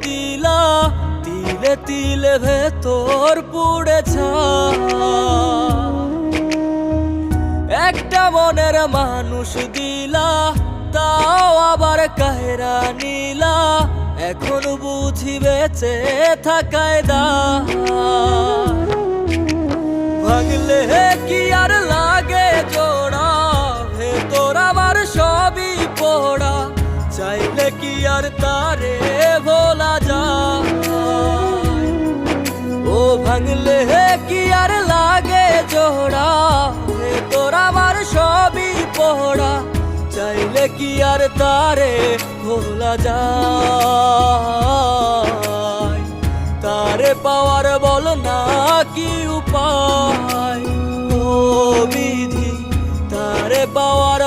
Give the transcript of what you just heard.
দিলা, তিলে তিলে ভেতর পুড়ে একটা মনের মানুষ দিলা, তাও আবার কাহেরা নিলা। এখন বুঝি বেঁচে থাকায় ভাঙলে কি আর লাগে জোড়া, ভেতর আমার সবই পোড়া। চাইলে কি আর তারে ভোলা যায়? ও ভাঙলে কি আর লাগে জোড়া, ভেতর আমার সবই পোড়া। চাইলে কি আর তারে ভোলা যায়? তারে পাওয়ার বল না কি উপায়? ও বিধি, তারে পাওয়ার